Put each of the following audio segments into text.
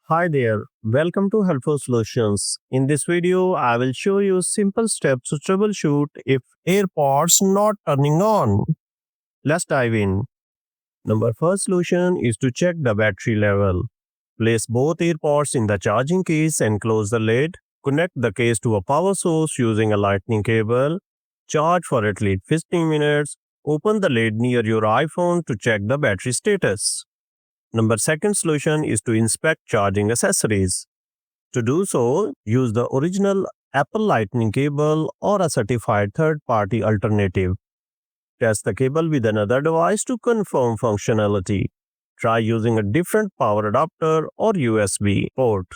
Hi there, welcome to Helpful Solutions. In this video, I will show you simple steps to troubleshoot if AirPods not turning on. Let's dive in. Number first solution is to check the battery level. Place both AirPods in the charging case and close the lid. Connect the case to a power source using a lightning cable. Charge for at least 15 minutes. Open the lid near your iPhone to check the battery status. Number second solution is to inspect charging accessories. To do so, use the original Apple Lightning cable or a certified third-party alternative. Test the cable with another device to confirm functionality. Try using a different power adapter or USB port.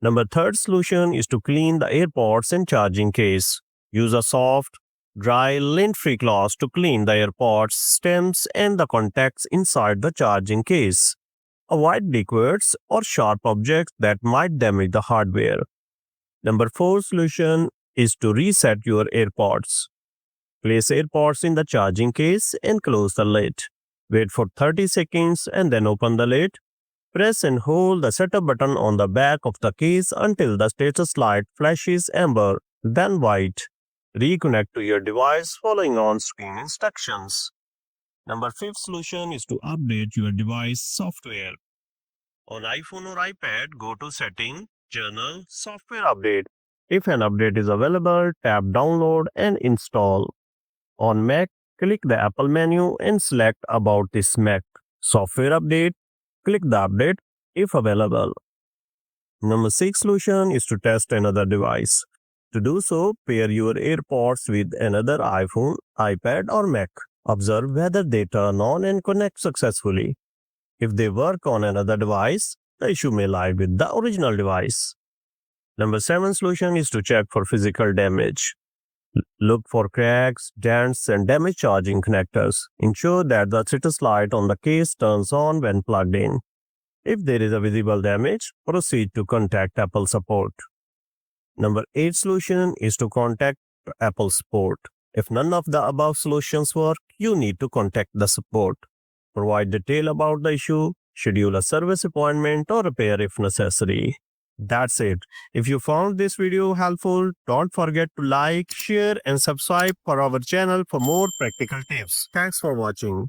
Number third solution is to clean the AirPods and charging case. Use a soft, dry, lint-free cloth to clean the AirPods stems and the contacts inside the charging case. Avoid liquids or sharp objects that might damage the hardware. Number 4 solution is to reset your AirPods. Place AirPods in the charging case and close the lid. Wait for 30 seconds and then open the lid. Press and hold the setup button on the back of the case until the status light flashes amber, then white. Reconnect to your device following on-screen instructions. Number 5 solution is to update your device software. On iPhone or iPad, go to Setting, Journal, Software Update. If an update is available, tap Download and Install. On Mac, click the Apple menu and select About this Mac. Software Update, click the update if available. Number 6 solution is to test another device. To do so, pair your AirPods with another iPhone, iPad or Mac. Observe whether they turn on and connect successfully. If they work on another device, the issue may lie with the original device. Number 7 solution is to check for physical damage. Look for cracks, dents, and damaged charging connectors. Ensure that the status light on the case turns on when plugged in. If there is a visible damage, proceed to contact Apple support. Number 8 solution is to contact Apple support. If none of the above solutions work, you need to contact the support. Provide detail about the issue, schedule a service appointment or repair if necessary. That's it. If you found this video helpful, don't forget to like, share and subscribe for our channel for more practical tips. Thanks for watching.